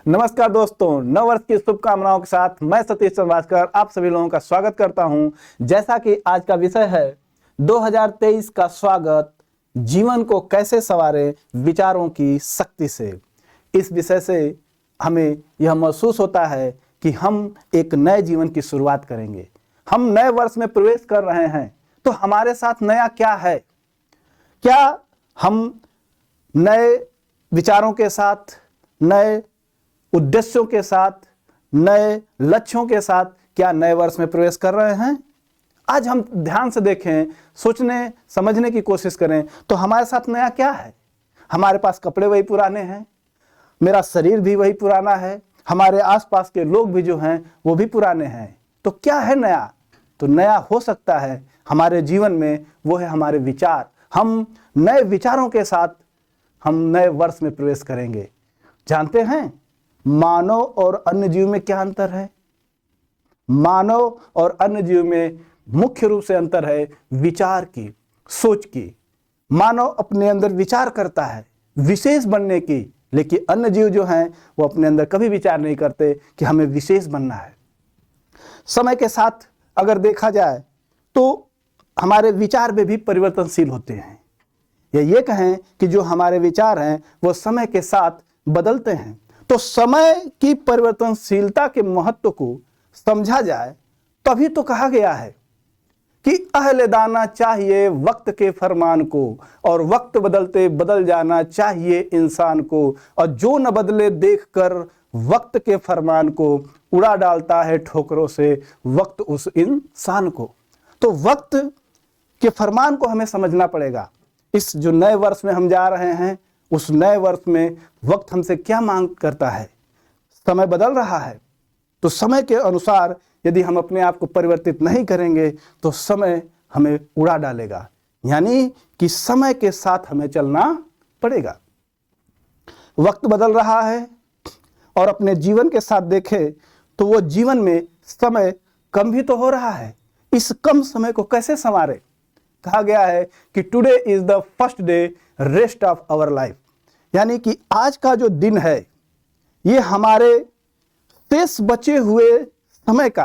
नमस्कार दोस्तों, नव वर्ष की शुभकामनाओं के साथ मैं सतीश चंद्रभास्कर आप सभी लोगों का स्वागत करता हूं। जैसा कि आज का विषय है 2023 का स्वागत, जीवन को कैसे संवारें विचारों की शक्ति से। इस विषय से हमें यह महसूस होता है कि हम एक नए जीवन की शुरुआत करेंगे। हम नए वर्ष में प्रवेश कर रहे हैं, तो हमारे साथ नया क्या है? क्या हम नए विचारों के साथ, नए उद्देश्यों के साथ, नए लक्ष्यों के साथ क्या नए वर्ष में प्रवेश कर रहे हैं? आज हम ध्यान से देखें, सोचने समझने की कोशिश करें तो हमारे साथ नया क्या है? हमारे पास कपड़े वही पुराने हैं, मेरा शरीर भी वही पुराना है, हमारे आसपास के लोग भी जो हैं वो भी पुराने हैं। तो क्या है नया? तो नया हो सकता है हमारे जीवन में, वो है हमारे विचार। हम नए विचारों के साथ हम नए वर्ष में प्रवेश करेंगे। जानते हैं मानव और अन्य जीव में क्या अंतर है? मानव और अन्य जीव में मुख्य रूप से अंतर है विचार की, सोच की। मानव अपने अंदर विचार करता है विशेष बनने की, लेकिन अन्य जीव जो हैं वो अपने अंदर कभी विचार नहीं करते कि हमें विशेष बनना है। समय के साथ अगर देखा जाए तो हमारे विचार में भी परिवर्तनशील होते हैं, या ये कहें कि जो हमारे विचार हैं वो समय के साथ बदलते हैं। तो समय की परिवर्तनशीलता के महत्व को समझा जाए तभी तो कहा गया है कि अहले दाना चाहिए वक्त के फरमान को, और वक्त बदलते बदल जाना चाहिए इंसान को, और जो न बदले देखकर वक्त के फरमान को, उड़ा डालता है ठोकरों से वक्त उस इंसान को। तो वक्त के फरमान को हमें समझना पड़ेगा। इस जो नए वर्ष में हम जा रहे हैं, उस नए वर्ष में वक्त हमसे क्या मांग करता है? समय बदल रहा है, तो समय के अनुसार यदि हम अपने आप को परिवर्तित नहीं करेंगे तो समय हमें उड़ा डालेगा। यानी कि समय के साथ हमें चलना पड़ेगा। वक्त बदल रहा है और अपने जीवन के साथ देखें तो वो जीवन में समय कम भी तो हो रहा है। इस कम समय को कैसे संवारे? कहा गया है कि today is the first day rest of our life, यानी कि आज का जो दिन है ये हमारे शेष बचे हुए समय का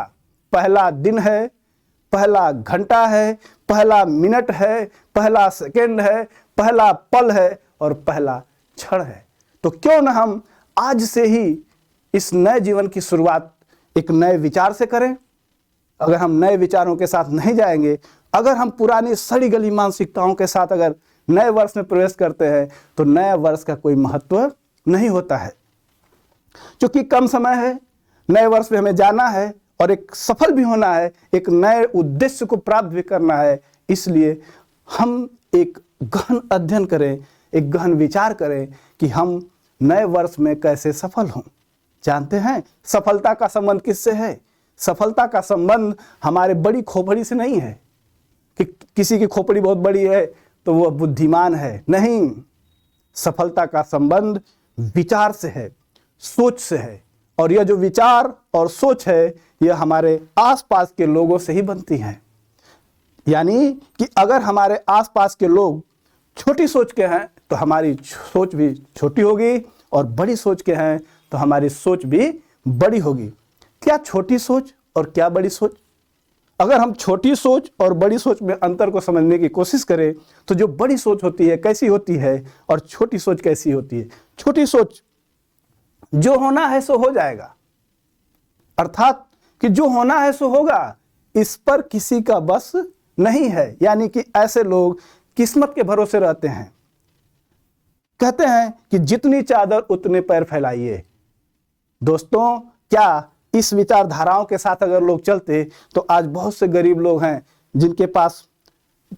पहला दिन है, पहला घंटा है, पहला मिनट है, पहला सेकंड है, पहला पल है और पहला क्षण है। तो क्यों न हम आज से ही इस नए जीवन की शुरुआत एक नए विचार से करें। अगर हम नए विचारों के साथ नहीं जाएंगे, अगर हम पुरानी सड़ी गली मानसिकताओं के साथ अगर नए वर्ष में प्रवेश करते हैं तो नए वर्ष का कोई महत्व नहीं होता है। क्योंकि कम समय है, नए वर्ष में हमें जाना है और एक सफल भी होना है, एक नए उद्देश्य को प्राप्त भी करना है। इसलिए हम एक गहन अध्ययन करें, एक गहन विचार करें कि हम नए वर्ष में कैसे सफल हों। जानते हैं सफलता का संबंध किससे है? सफलता का संबंध हमारे बड़ी खोपड़ी से नहीं है कि किसी की खोपड़ी बहुत बड़ी है तो वह बुद्धिमान है। नहीं, सफलता का संबंध विचार से है, सोच से है। और यह जो विचार और सोच है यह हमारे आसपास के लोगों से ही बनती है। यानी कि अगर हमारे आसपास के लोग छोटी सोच के हैं तो हमारी सोच भी छोटी होगी, और बड़ी सोच के हैं तो हमारी सोच भी बड़ी होगी। क्या छोटी सोच और क्या बड़ी सोच? अगर हम छोटी सोच और बड़ी सोच में अंतर को समझने की कोशिश करें तो जो बड़ी सोच होती है कैसी होती है और छोटी सोच कैसी होती है? छोटी सोच जो होना है सो हो जाएगा, अर्थात कि जो होना है सो होगा, इस पर किसी का बस नहीं है। यानी कि ऐसे लोग किस्मत के भरोसे रहते हैं। कहते हैं कि जितनी चादर उतने पैर फैलाइए। दोस्तों, क्या इस विचारधाराओं के साथ अगर लोग चलते तो आज बहुत से गरीब लोग हैं जिनके पास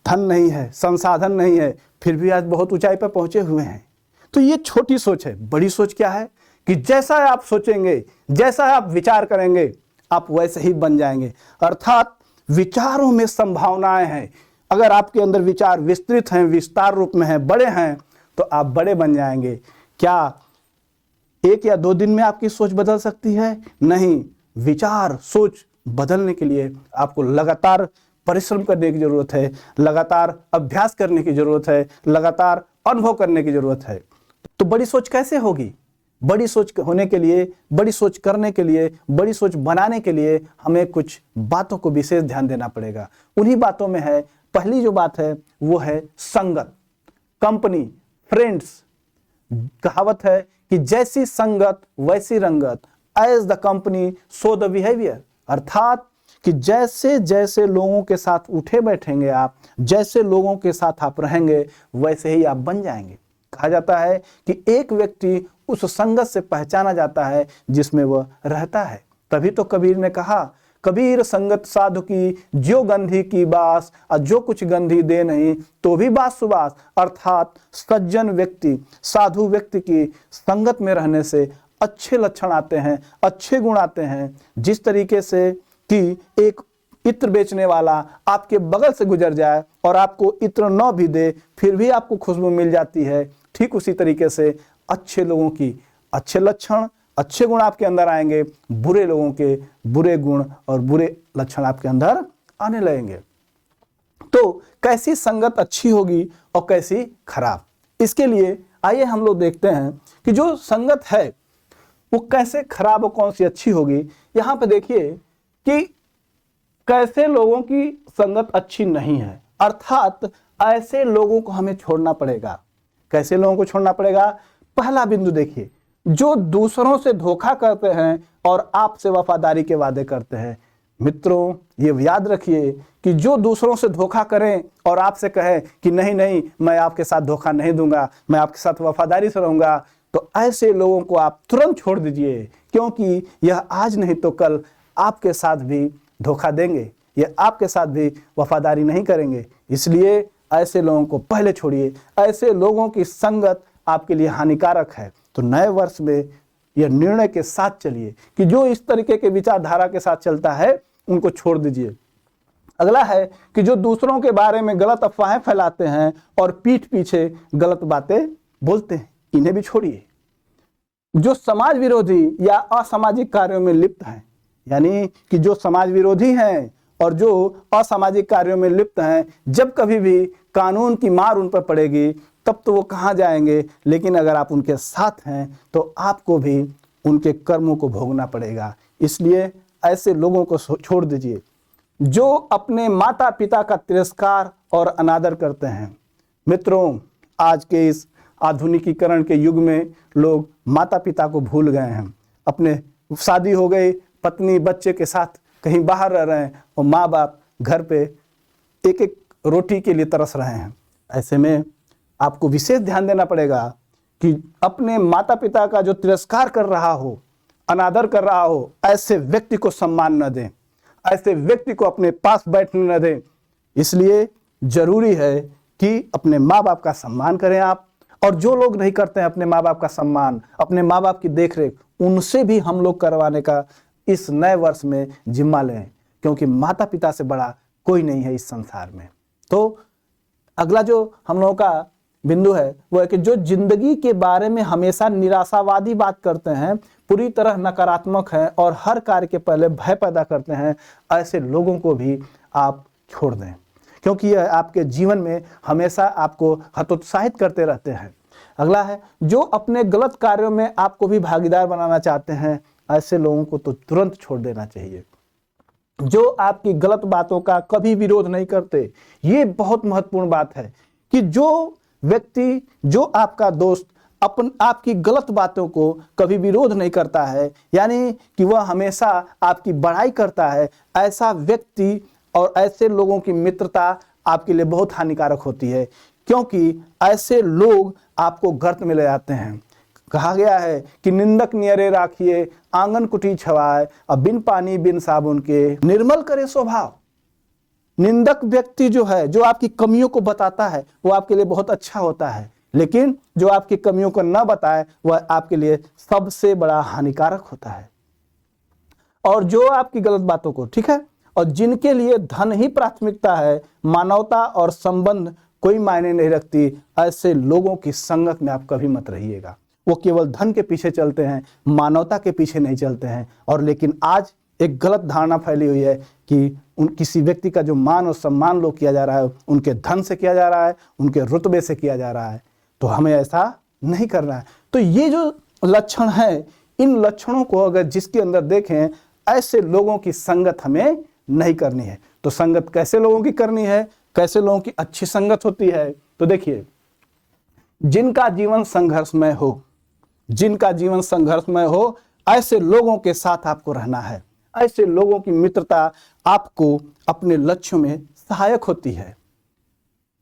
धन नहीं है, संसाधन नहीं है, फिर भी आज बहुत ऊंचाई पर पहुंचे हुए हैं। तो ये छोटी सोच है। बड़ी सोच क्या है कि जैसा आप सोचेंगे, जैसा आप विचार करेंगे, आप वैसे ही बन जाएंगे। अर्थात विचारों में संभावनाएं हैं। अगर आपके अंदर विचार विस्तृत हैं, विस्तार रूप में हैं, बड़े हैं, तो आप बड़े बन जाएंगे। क्या 1 या 2 दिन में आपकी सोच बदल सकती है? नहीं। विचार सोच बदलने के लिए आपको लगातार परिश्रम करने की जरूरत है, लगातार अभ्यास करने की जरूरत है, लगातार अनुभव करने की जरूरत है। तो बड़ी सोच कैसे होगी? बड़ी सोच होने के लिए, बड़ी सोच करने के लिए, बड़ी सोच बनाने के लिए हमें कुछ बातों को विशेष ध्यान देना पड़ेगा। उन्हीं बातों में है, पहली जो बात है वो है संगत, कंपनी, फ्रेंड्स। कहावत है कि जैसी संगत वैसी रंगत, as the company so the behaviour. अर्थात कि जैसे जैसे लोगों के साथ उठे बैठेंगे आप, जैसे लोगों के साथ आप रहेंगे, वैसे ही आप बन जाएंगे। कहा जाता है कि एक व्यक्ति उस संगत से पहचाना जाता है जिसमें वह रहता है। तभी तो कबीर ने कहा, कबीर संगत साधु की जो गंधी की बास, और जो कुछ गंधी दे नहीं तो भी बास सुबास। अर्थात सज्जन व्यक्ति, साधु व्यक्ति की संगत में रहने से अच्छे लक्षण आते हैं, अच्छे गुण आते हैं। जिस तरीके से कि एक इत्र बेचने वाला आपके बगल से गुजर जाए और आपको इत्र न भी दे फिर भी आपको खुशबू मिल जाती है, ठीक उसी तरीके से अच्छे लोगों की अच्छे लक्षण, अच्छे गुण आपके अंदर आएंगे, बुरे लोगों के बुरे गुण और बुरे लक्षण आपके अंदर आने लगेंगे। तो कैसी संगत अच्छी होगी और कैसी खराब, इसके लिए आइए हम लोग देखते हैं कि जो संगत है वो कैसे खराब और कौन सी अच्छी होगी। यहाँ पे देखिए कि कैसे लोगों की संगत अच्छी नहीं है, अर्थात ऐसे लोगों को हमें छोड़ना पड़ेगा। कैसे लोगों को छोड़ना पड़ेगा? पहला बिंदु देखिए, जो दूसरों से धोखा करते हैं और आपसे वफादारी के वादे करते हैं। मित्रों, ये याद रखिए कि जो दूसरों से धोखा करें और आपसे कहें कि नहीं नहीं मैं आपके साथ धोखा नहीं दूंगा, मैं आपके साथ वफादारी से रहूंगा, तो ऐसे लोगों को आप तुरंत छोड़ दीजिए, क्योंकि यह आज नहीं तो कल आपके साथ भी धोखा देंगे, ये आपके साथ भी वफादारी नहीं करेंगे। इसलिए ऐसे लोगों को पहले छोड़िए। ऐसे लोगों की संगत आपके लिए हानिकारक है। तो नए वर्ष में यह निर्णय के साथ चलिए कि जो इस तरीके के विचारधारा के साथ चलता है उनको छोड़ दीजिए। अगला है कि जो दूसरों के बारे में गलत अफवाहें फैलाते हैं और पीठ पीछे गलत बातें बोलते हैं, इन्हें भी छोड़िए। जो समाज विरोधी या असामाजिक कार्यों में लिप्त हैं, यानी कि जो समाज विरोधी हैं और जो असामाजिक कार्यों में लिप्त हैं, जब कभी भी कानून की मार उन पर पड़ेगी तब तो वो कहाँ जाएंगे, लेकिन अगर आप उनके साथ हैं तो आपको भी उनके कर्मों को भोगना पड़ेगा। इसलिए ऐसे लोगों को छोड़ दीजिए। जो अपने माता पिता का तिरस्कार और अनादर करते हैं। मित्रों, आज के इस आधुनिकीकरण के युग में लोग माता पिता को भूल गए हैं। अपने शादी हो गई, पत्नी बच्चे के साथ कहीं बाहर रह रहे हैं और माँ बाप घर पे एक एक रोटी के लिए तरस रहे हैं। ऐसे में आपको विशेष ध्यान देना पड़ेगा कि अपने माता पिता का जो तिरस्कार कर रहा हो, अनादर कर रहा हो, ऐसे व्यक्ति को सम्मान न दें, ऐसे व्यक्ति को अपने पास बैठने न दें। इसलिए जरूरी है कि अपने माँ बाप का सम्मान करें आप। और जो लोग नहीं करते हैं अपने माँ बाप का सम्मान, अपने माँ बाप की देखरेख, उनसे भी हम लोग करवाने का इस नए वर्ष में जिम्मा लें, क्योंकि माता पिता से बड़ा कोई नहीं है इस संसार में। तो अगला जो हम लोगों का बिंदु है वो है कि जो जिंदगी के बारे में हमेशा निराशावादी बात करते हैं, पूरी तरह नकारात्मक हैं और हर कार्य के पहले भय पैदा करते हैं, ऐसे लोगों को भी आप छोड़ दें, क्योंकि यह आपके जीवन में हमेशा आपको हतोत्साहित करते रहते हैं। अगला है, जो अपने गलत कार्यों में आपको भी भागीदार बनाना चाहते हैं, ऐसे लोगों को तो तुरंत छोड़ देना चाहिए। जो आपकी गलत बातों का कभी विरोध नहीं करते। ये बहुत महत्वपूर्ण बात है कि जो व्यक्ति, जो आपका दोस्त आपकी गलत बातों को कभी विरोध नहीं करता है, यानी कि वह हमेशा आपकी बड़ाई करता है, ऐसा व्यक्ति और ऐसे लोगों की मित्रता आपके लिए बहुत हानिकारक होती है, क्योंकि ऐसे लोग आपको गर्त में ले जाते हैं। कहा गया है कि निंदक नियरे राखिए, आंगन कुटी छवाए, अब बिन पानी बिन साबुन के निर्मल करे स्वभाव। निंदक व्यक्ति जो है, जो आपकी कमियों को बताता है, वो आपके लिए बहुत अच्छा होता है, लेकिन जो आपकी कमियों को न बताए वह आपके लिए सबसे बड़ा हानिकारक होता है। और जो आपकी गलत बातों को, ठीक है, और जिनके लिए धन ही प्राथमिकता है, मानवता और संबंध कोई मायने नहीं रखती, ऐसे लोगों की संगत में आप कभी मत रहिएगा। वो केवल धन के पीछे चलते हैं, मानवता के पीछे नहीं चलते हैं। और लेकिन आज एक गलत धारणा फैली हुई है कि किसी व्यक्ति का जो मान और सम्मान लोग किया जा रहा है, उनके धन से किया जा रहा है, उनके रुतबे से किया जा रहा है। तो हमें ऐसा नहीं करना है। तो ये जो लक्षण हैं, इन लक्षणों को अगर जिसके अंदर देखें, ऐसे लोगों की संगत हमें नहीं करनी है। तो संगत कैसे लोगों की करनी है, कैसे लोगों की अच्छी संगत होती है? तो देखिए, जिनका जीवन संघर्षमय हो, जिनका जीवन संघर्षमय हो, ऐसे लोगों के साथ आपको रहना है। ऐसे लोगों की मित्रता आपको अपने लक्ष्यों में सहायक होती है।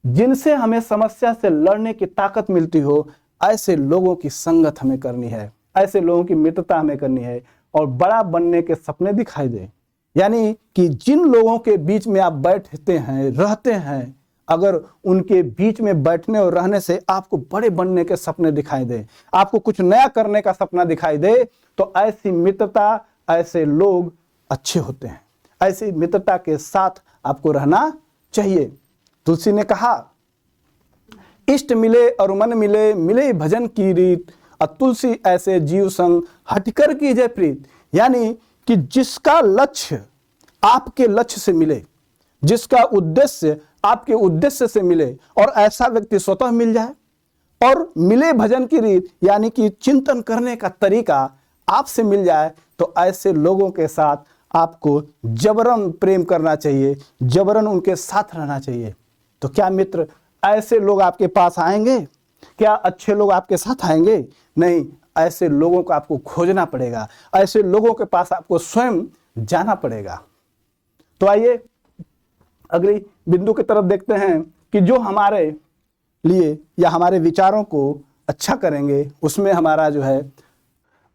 जिनसे हमें समस्या से लड़ने की ताकत मिलती हो, ऐसे लोगों की संगत हमें करनी है, ऐसे लोगों की मित्रता हमें करनी है। और बड़ा बनने के सपने दिखाई दे, यानी कि जिन लोगों के बीच में आप बैठते हैं, रहते हैं, अगर उनके बीच में बैठने और रहने से आपको बड़े बनने के सपने दिखाई दे, आपको कुछ नया करने का सपना दिखाई दे, तो ऐसी मित्रता, ऐसे लोग अच्छे होते हैं। ऐसी मित्रता के साथ आपको रहना चाहिए। तुलसी ने कहा, इष्ट मिले और मन मिले, मिले भजन की रीत, तुलसी ऐसे जीव संग हटकर कीजिए प्रीत। यानी कि जिसका लक्ष्य आपके लक्ष्य से मिले, जिसका उद्देश्य आपके उद्देश्य से मिले, और ऐसा व्यक्ति स्वतः मिल जाए, और मिले भजन की रीत, यानी कि चिंतन करने का तरीका आपसे मिल जाए, तो ऐसे लोगों के साथ आपको जबरन प्रेम करना चाहिए, जबरन उनके साथ रहना चाहिए। तो क्या मित्र ऐसे लोग आपके पास आएंगे? क्या अच्छे लोग आपके साथ आएंगे? नहीं, ऐसे लोगों को आपको खोजना पड़ेगा, ऐसे लोगों के पास आपको स्वयं जाना पड़ेगा। तो आइए अगली बिंदु की तरफ देखते हैं कि जो हमारे लिए या हमारे विचारों को अच्छा करेंगे, उसमें हमारा जो है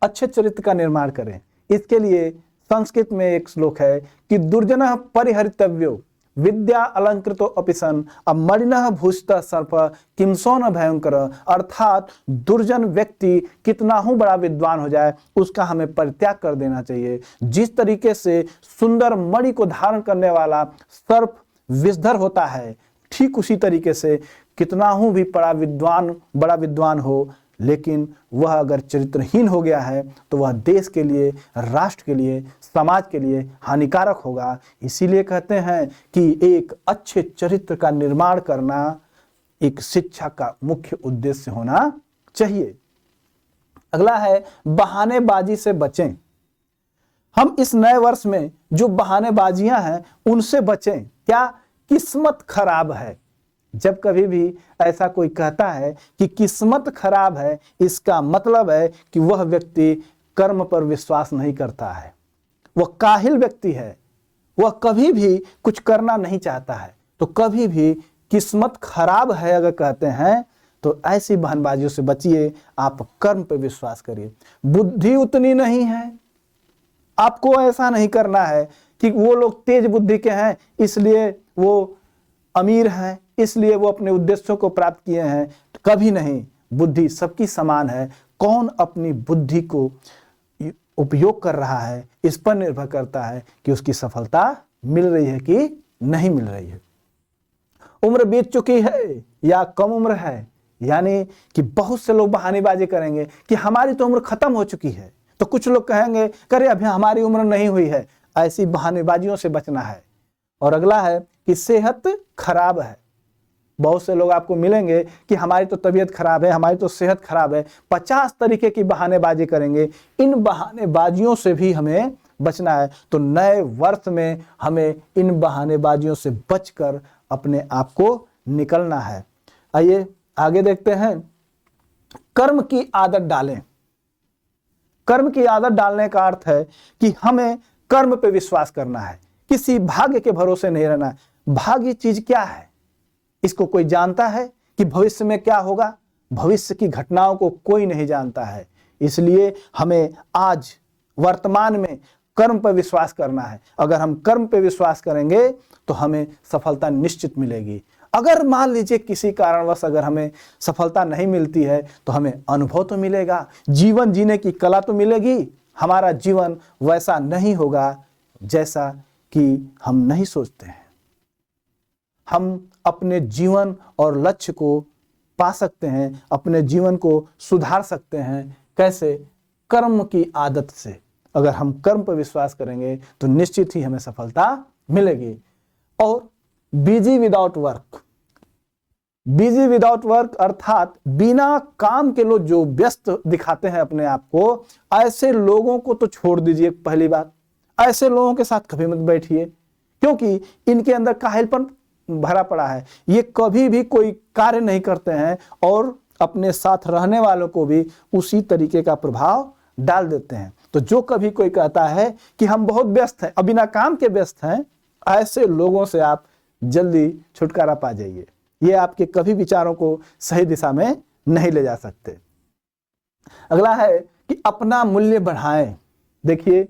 अच्छे चरित्र का निर्माण करें। इसके लिए संस्कृत में एक श्लोक है कि दुर्जनः परिहरितव्यो विद्या अलंकृतो अपि सन मणिनः भूषितः सर्प किंसो न भयंकर। अर्थात दुर्जन व्यक्ति कितना ही बड़ा विद्वान हो जाए, उसका हमें परित्याग कर देना चाहिए। जिस तरीके से सुंदर मणि को धारण करने वाला सर्प विषधर होता है, ठीक उसी तरीके से कितना ही भी बड़ा विद्वान हो, लेकिन वह अगर चरित्रहीन हो गया है तो वह देश के लिए, राष्ट्र के लिए, समाज के लिए हानिकारक होगा। इसीलिए कहते हैं कि एक अच्छे चरित्र का निर्माण करना एक शिक्षा का मुख्य उद्देश्य होना चाहिए। अगला है बहानेबाजी से बचें। हम इस नए वर्ष में जो बहानेबाजियां हैं उनसे बचें। क्या किस्मत खराब है? जब कभी भी ऐसा कोई कहता है कि किस्मत खराब है, इसका मतलब है कि वह व्यक्ति कर्म पर विश्वास नहीं करता है, वह काहिल व्यक्ति है, वह कभी भी कुछ करना नहीं चाहता है। तो कभी भी किस्मत खराब है अगर कहते हैं तो ऐसी बहानेबाजियों से बचिए, आप कर्म पर विश्वास करिए। बुद्धि उतनी नहीं है, आपको ऐसा नहीं करना है कि वो लोग तेज बुद्धि के हैं इसलिए वो अमीर हैं, इसलिए वो अपने उद्देश्यों को प्राप्त किए हैं। कभी नहीं, बुद्धि सबकी समान है। कौन अपनी बुद्धि को उपयोग कर रहा है, इस पर निर्भर करता है कि उसकी सफलता मिल रही है कि नहीं मिल रही है। उम्र बीत चुकी है या कम उम्र है, यानी कि बहुत से लोग बहानेबाजी करेंगे कि हमारी तो उम्र खत्म हो चुकी है, तो कुछ लोग कहेंगे करे अभी हमारी उम्र नहीं हुई है। ऐसी बहानेबाजियों से बचना है। और अगला है कि सेहत खराब है। बहुत से लोग आपको मिलेंगे कि हमारी तो तबीयत खराब है, हमारी तो सेहत खराब है। 50 तरीके की बहानेबाजी करेंगे। इन बहानेबाजियों से भी हमें बचना है। तो नए वर्ष में हमें इन बहानेबाजियों से बचकर अपने आप को निकलना है। आइए आगे देखते हैं। कर्म की आदत डालें। कर्म की आदत डालने का अर्थ है कि हमें कर्म पे विश्वास करना है, किसी भाग्य के भरोसे नहीं रहना। भाग्य चीज क्या है, इसको कोई जानता है कि भविष्य में क्या होगा? भविष्य की घटनाओं को कोई नहीं जानता है। इसलिए हमें आज वर्तमान में कर्म पर विश्वास करना है। अगर हम कर्म पर विश्वास करेंगे तो हमें सफलता निश्चित मिलेगी। अगर मान लीजिए किसी कारणवश अगर हमें सफलता नहीं मिलती है तो हमें अनुभव तो मिलेगा, जीवन जीने की कला तो मिलेगी। हमारा जीवन वैसा नहीं होगा जैसा कि हम नहीं सोचते हैं। हम अपने जीवन और लक्ष्य को पा सकते हैं, अपने जीवन को सुधार सकते हैं। कैसे? कर्म की आदत से। अगर हम कर्म पर विश्वास करेंगे तो निश्चित ही हमें सफलता मिलेगी। और busy without work, busy without work अर्थात बिना काम के लोग जो व्यस्त दिखाते हैं अपने आप को, ऐसे लोगों को तो छोड़ दीजिए। पहली बात, ऐसे लोगों के साथ कभी मत बैठिए, क्योंकि इनके अंदर काहिलपन भरा पड़ा है। ये कभी भी कोई कार्य नहीं करते हैं और अपने साथ रहने वालों को भी उसी तरीके का प्रभाव डाल देते हैं। तो जो कभी कोई कहता है कि हम बहुत व्यस्त हैं और बिना काम के व्यस्त हैं, ऐसे लोगों से आप जल्दी छुटकारा पा जाइए। ये आपके कभी विचारों को सही दिशा में नहीं ले जा सकते। अगला है कि अपना मूल्य बढ़ाएं। देखिए,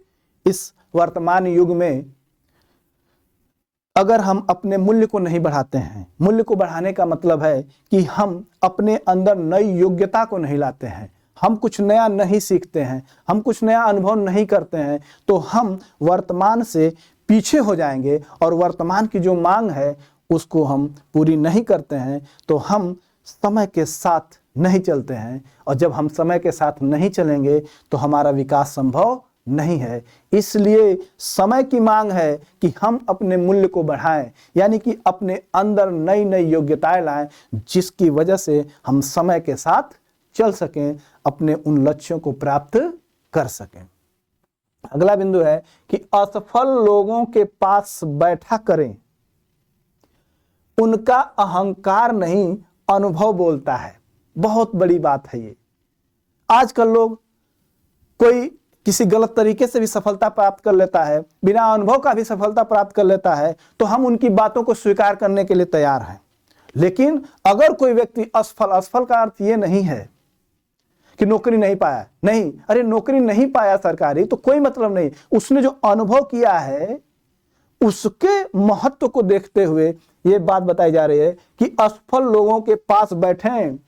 इस वर्तमान युग में अगर हम अपने मूल्य को नहीं बढ़ाते हैं, मूल्य को बढ़ाने का मतलब है कि हम अपने अंदर नई योग्यता को नहीं लाते हैं, हम कुछ नया नहीं सीखते हैं, हम कुछ नया अनुभव नहीं करते हैं, तो हम वर्तमान से पीछे हो जाएंगे और वर्तमान की जो मांग है उसको हम पूरी नहीं करते हैं, तो हम समय के साथ नहीं चलते हैं। और जब हम समय के साथ नहीं चलेंगे तो हमारा विकास संभव नहीं है। इसलिए समय की मांग है कि हम अपने मूल्य को बढ़ाएं, यानी कि अपने अंदर नई नई योग्यताएं लाएं, जिसकी वजह से हम समय के साथ चल सकें, अपने उन लक्ष्यों को प्राप्त कर सकें। अगला बिंदु है कि असफल लोगों के पास बैठा करें, उनका अहंकार नहीं अनुभव बोलता है। बहुत बड़ी बात है ये। आजकल लोग कोई किसी गलत तरीके से भी सफलता प्राप्त कर लेता है, बिना अनुभव का भी सफलता प्राप्त कर लेता है, तो हम उनकी बातों को स्वीकार करने के लिए तैयार हैं। लेकिन अगर कोई व्यक्ति असफल का अर्थ ये नहीं है कि नौकरी नहीं पाया, नहीं, अरे नौकरी नहीं पाया सरकारी तो कोई मतलब नहीं, उसने जो अनुभव किया है उसके महत्व को देखते हुए ये बात बताई जा रही है कि असफल लोगों के पास बैठें,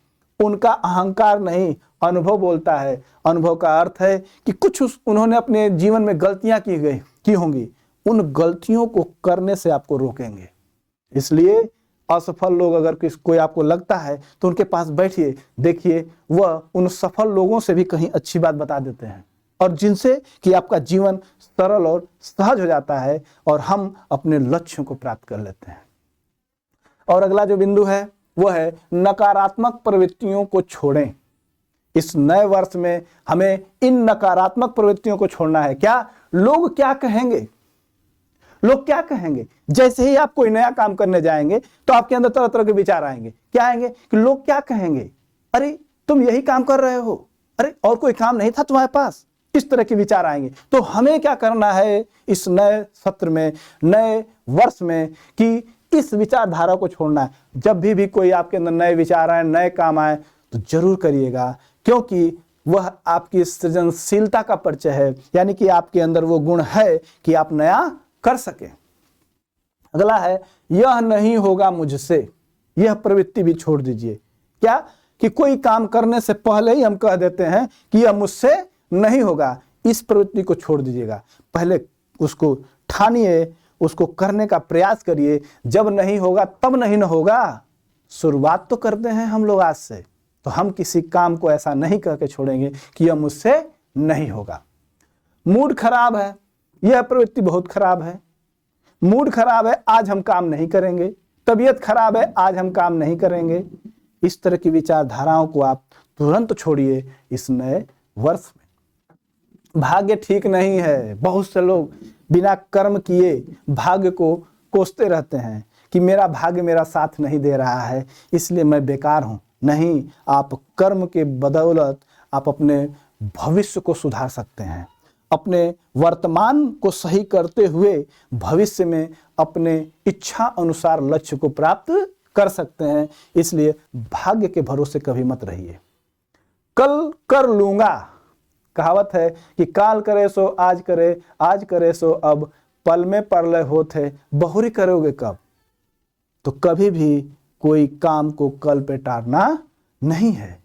उनका अहंकार नहीं अनुभव बोलता है। अनुभव का अर्थ है कि कुछ उन्होंने अपने जीवन में गलतियां की होंगी, उन गलतियों को करने से आपको रोकेंगे। इसलिए असफल लोग अगर कोई आपको लगता है तो उनके पास बैठिए, देखिए वह उन सफल लोगों से भी कहीं अच्छी बात बता देते हैं, और जिनसे कि आपका जीवन सरल और सहज हो जाता है और हम अपने लक्ष्यों को प्राप्त कर लेते हैं। और अगला जो बिंदु है वो है नकारात्मक प्रवृत्तियों को छोड़ें। इस नए वर्ष में हमें इन नकारात्मक प्रवृत्तियों को छोड़ना है। क्या लोग क्या कहेंगे, लोग क्या कहेंगे? जैसे ही आप कोई नया काम करने जाएंगे तो आपके अंदर तरह तरह के विचार आएंगे। क्या आएंगे कि लोग क्या कहेंगे, अरे तुम यही काम कर रहे हो, अरे और कोई काम नहीं था तुम्हारे पास, इस तरह के विचार आएंगे। तो हमें क्या करना है इस नए सत्र में, नए वर्ष में, कि इस विचारधारा को छोड़ना है। जब भी कोई आपके अंदर नए विचार आए, नए काम आए, तो जरूर करिएगा, क्योंकि वह आपकी सृजनशीलता का परिचय है, यानी कि आपके अंदर वो गुण है कि आप नया कर सके। अगला है यह नहीं होगा मुझसे, यह प्रवृत्ति भी छोड़ दीजिए। क्या कि कोई काम करने से पहले ही हम कह देते हैं कि यह मुझसे नहीं होगा, इस प्रवृत्ति को छोड़ दीजिएगा। पहले उसको ठानिए, उसको करने का प्रयास करिए। जब नहीं होगा तब नहीं न होगा, शुरुआत तो करते हैं हम लोग आज से, तो हम किसी काम को ऐसा नहीं कह के छोड़ेंगे कि यह मुझसे नहीं होगा। मूड खराब है, यह प्रवृत्ति बहुत खराब है। मूड खराब है, आज हम काम नहीं करेंगे। तबीयत खराब है, आज हम काम नहीं करेंगे। इस तरह की विचारधाराओं को आप तुरंत छोड़िए इस नए वर्ष में। भाग्य ठीक नहीं है, बहुत से लोग बिना कर्म किए भाग्य को कोसते रहते हैं कि मेरा भाग्य मेरा साथ नहीं दे रहा है, इसलिए मैं बेकार हूं। नहीं, आप कर्म के बदौलत आप अपने भविष्य को सुधार सकते हैं। अपने वर्तमान को सही करते हुए भविष्य में अपने इच्छा अनुसार लक्ष्य को प्राप्त कर सकते हैं। इसलिए भाग्य के भरोसे कभी मत रहिए। कल कर लूंगा, कहावत है कि काल करे सो आज करे, आज करे सो अब, पल में परलय होते बहुरी करोगे कब। तो कभी भी कोई काम को कल पे टालना नहीं है।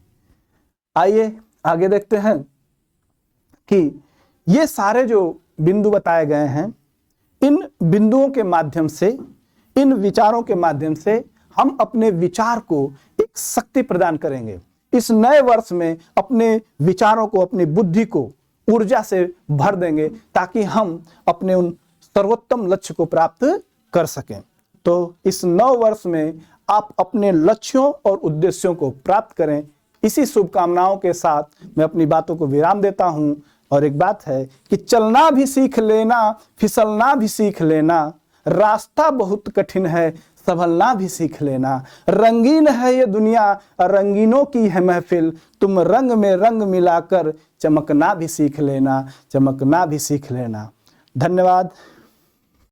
आइए आगे देखते हैं कि ये सारे जो बिंदु बताए गए हैं, इन बिंदुओं के माध्यम से, इन विचारों के माध्यम से हम अपने विचार को एक शक्ति प्रदान करेंगे। इस नए वर्ष में अपने विचारों को, अपनी बुद्धि को ऊर्जा से भर देंगे ताकि हम अपने उन सर्वोत्तम लक्ष्य को प्राप्त कर सकें। तो इस नव वर्ष में आप अपने लक्ष्यों और उद्देश्यों को प्राप्त करें। इसी शुभकामनाओं के साथ मैं अपनी बातों को विराम देता हूं। और एक बात है कि चलना भी सीख लेना, फिसलना भी सीख लेना, रास्ता बहुत कठिन है, संभलना भी सीख लेना। रंगीन है ये दुनिया, रंगीनों की है महफिल, तुम रंग में रंग मिलाकर चमकना भी सीख लेना, चमकना भी सीख लेना। धन्यवाद।